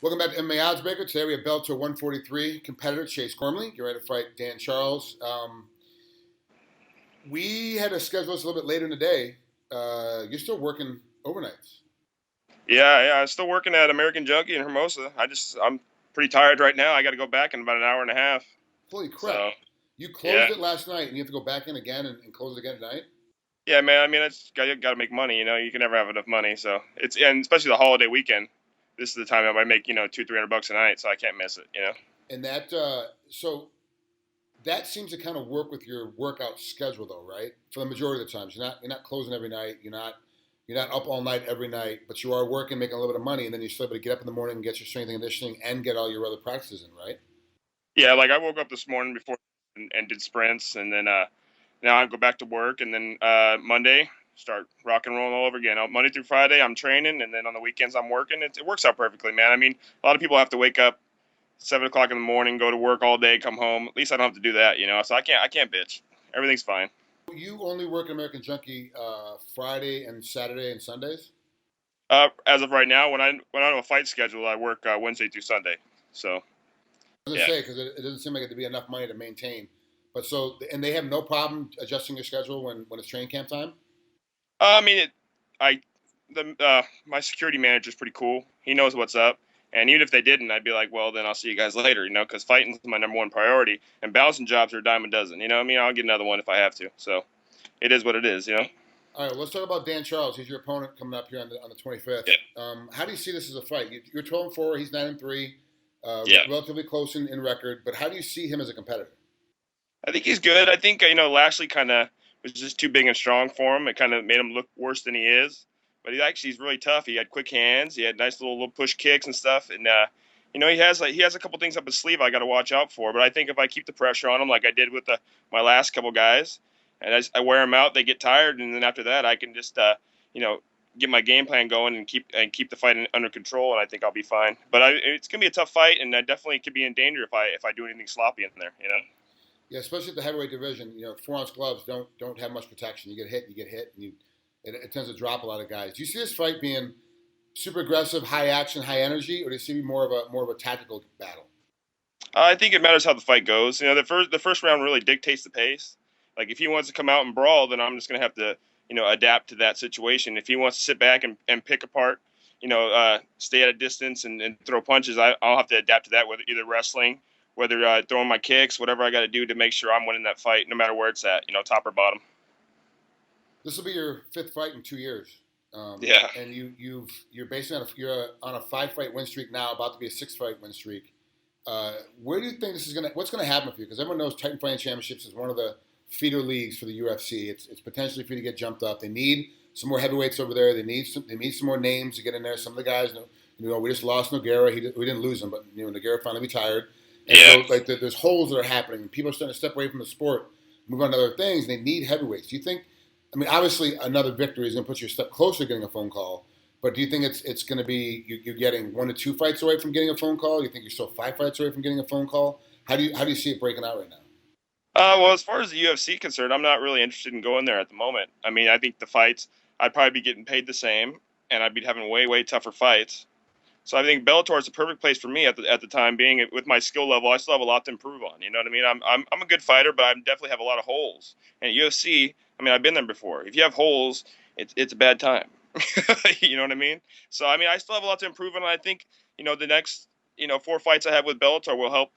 Welcome back to MMAOddsBreaker. Today we have Bellator 143 competitor Chase Gormley. Get ready to fight Dan Charles. We had to schedule this a little bit later in the day. You're still working overnights. Yeah. I'm still working at American Junkie in Hermosa. I'm pretty tired right now. I got to go back in about an hour and a half. Holy crap. So, You closed yeah. it last night and you have to go back in again and close it again tonight? Yeah, man. I mean, it's got to make money. You can never have enough money. So and especially the holiday weekend. This is the time I might make $200-300 a night. So I can't miss it. And so that seems to kind of work with your workout schedule, though, right? For the majority of the times, you're not closing every night. You're not up all night every night, but you are working, making a little bit of money, and then you're still able to get up in the morning and get your strength and conditioning and get all your other practices in, right? Yeah, like I woke up this morning before and did sprints, and then now I go back to work, and then Monday start rock and rolling all over again. Monday through Friday I'm training, and then on the weekends I'm working. It works out perfectly, man. I mean, a lot of people have to wake up 7 o'clock in the morning, go to work all day, come home. At least I don't have to do that. So I can't bitch. Everything's fine. You only work at American Junkie Friday and Saturday and Sundays? As of right now, when I have a fight schedule, I work Wednesday through Sunday. So I was gonna say because it doesn't seem like it'd be enough money to maintain. But and they have no problem adjusting your schedule when it's training camp time. I mean, my security manager's pretty cool. He knows what's up. And even if they didn't, I'd be like, well, then I'll see you guys later, because fighting's my number one priority, and balancing jobs are a dime a dozen. I mean, I'll get another one if I have to. So it is what it is. All right, let's talk about Dan Charles. He's your opponent coming up here on the 25th. Yeah. How do you see this as a fight? You're 12-4. He's 9-3. Yeah. Relatively close in record. But how do you see him as a competitor? I think he's good. I think Lashley kind of was just too big and strong for him. It kind of made him look worse than he is. But he's really tough. He had quick hands. He had nice little push kicks and stuff. And he has a couple things up his sleeve I got to watch out for. But I think if I keep the pressure on him like I did with my last couple guys, and I wear them out, they get tired, and then after that I can just get my game plan going and keep the fight under control, and I think I'll be fine. But it's gonna be a tough fight, and I definitely could be in danger if I do anything sloppy in there. Yeah, especially at the heavyweight division. 4-ounce gloves don't have much protection. You get hit, and it tends to drop a lot of guys. Do you see this fight being super aggressive, high action, high energy, or do you see more of a tactical battle? I think it matters how the fight goes. The first round really dictates the pace. Like if he wants to come out and brawl, then I'm just gonna have to adapt to that situation. If he wants to sit back and pick apart, stay at a distance and throw punches, I'll have to adapt to that, whether either wrestling, whether throwing my kicks, whatever I got to do to make sure I'm winning that fight, no matter where it's at, top or bottom. This will be your 5th fight in 2 years. Yeah. And you're basically you're on a 5-fight win streak now, about to be a 6-fight win streak. Where do you think what's gonna happen for you? Because everyone knows Titan Fighting Championships is one of the feeder leagues for the UFC. It's potentially for you to get jumped up. They need some more heavyweights over there. They need some more names to get in there. Some of the guys, we just lost Nogueira. We didn't lose him, but Nogueira finally retired. And so there's holes that are happening. People are starting to step away from the sport, move on to other things. And they need heavyweights. Do you think? I mean, obviously, another victory is going to put you a step closer to getting a phone call. But do you think it's going to be you're getting 1 to 2 fights away from getting a phone call? Do you think you're still 5 fights away from getting a phone call? How do you see it breaking out right now? Well, as far as the UFC concerned, I'm not really interested in going there at the moment. I mean, I think the fights, I'd probably be getting paid the same, and I'd be having way, way tougher fights. So I think Bellator is the perfect place for me at the time being. With my skill level, I still have a lot to improve on. You know what I mean? I'm a good fighter, but I definitely have a lot of holes. And at UFC, I mean, I've been there before. If you have holes, it's a bad time. You know what I mean? So I mean, I still have a lot to improve on. And I think the next 4 fights I have with Bellator will help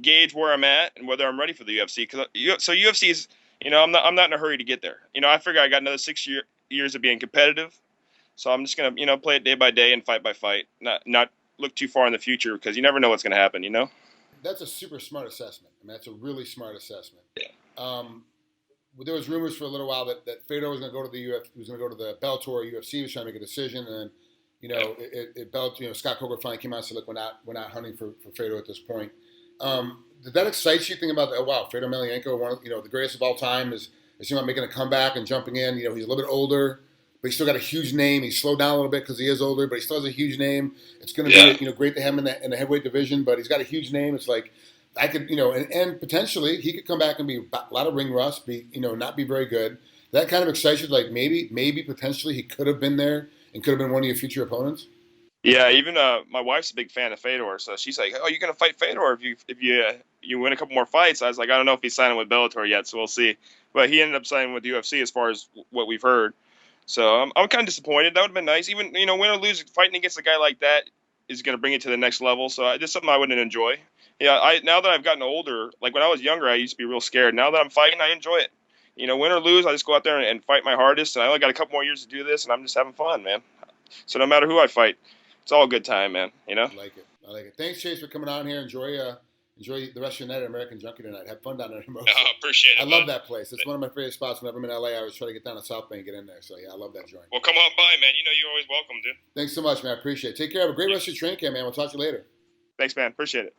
gauge where I'm at and whether I'm ready for the UFC. So UFC is, I'm not in a hurry to get there. I figure I got another 6 years of being competitive. So I'm just gonna, play it day by day and fight by fight, not look too far in the future because you never know what's gonna happen. That's a super smart assessment. I mean, that's a really smart assessment. Yeah. There was rumors for a little while that Fedor was going to go to the Bellator or UFC, was trying to make a decision, and Scott Coker finally came out and said, look, we're not hunting for Fedor at this point. Did that excite you? Thinking about that? Oh, wow, Fedor Emelianenko, one of the greatest of all time, is thinking about making a comeback and jumping in. He's a little bit older, but he's still got a huge name. He's slowed down a little bit because he is older, but he still has a huge name. It's going to be great to have him in the heavyweight division, but he's got a huge name. It's like I could and potentially he could come back and be a lot of ring rust, not be very good. That kind of excites you, like maybe potentially he could have been there and could have been one of your future opponents. Yeah, even my wife's a big fan of Fedor, so she's like, "Oh, you're gonna fight Fedor if you win a couple more fights." I was like, "I don't know if he's signing with Bellator yet, so we'll see." But he ended up signing with UFC as far as what we've heard. So I'm kind of disappointed. That would have been nice. Even win or lose, fighting against a guy like that is gonna bring it to the next level. So just something I wouldn't enjoy. Yeah, now that I've gotten older, like when I was younger, I used to be real scared. Now that I'm fighting, I enjoy it. Win or lose, I just go out there and fight my hardest. And I only got a couple more years to do this, and I'm just having fun, man. So no matter who I fight, it's all a good time, man. I like it. I like it. Thanks, Chase, for coming on here. Enjoy the rest of your night at American Junkie tonight. Have fun down there in Hermosa. Appreciate it. I love that place. It's one of my favorite spots. Whenever I'm in LA, I always try to get down to South Bay and get in there. So yeah, I love that joint. Well, come on by, man. You're always welcome, dude. Thanks so much, man. I appreciate it. Take care. Have a great rest of your training camp, man. We'll talk to you later. Thanks, man. Appreciate it.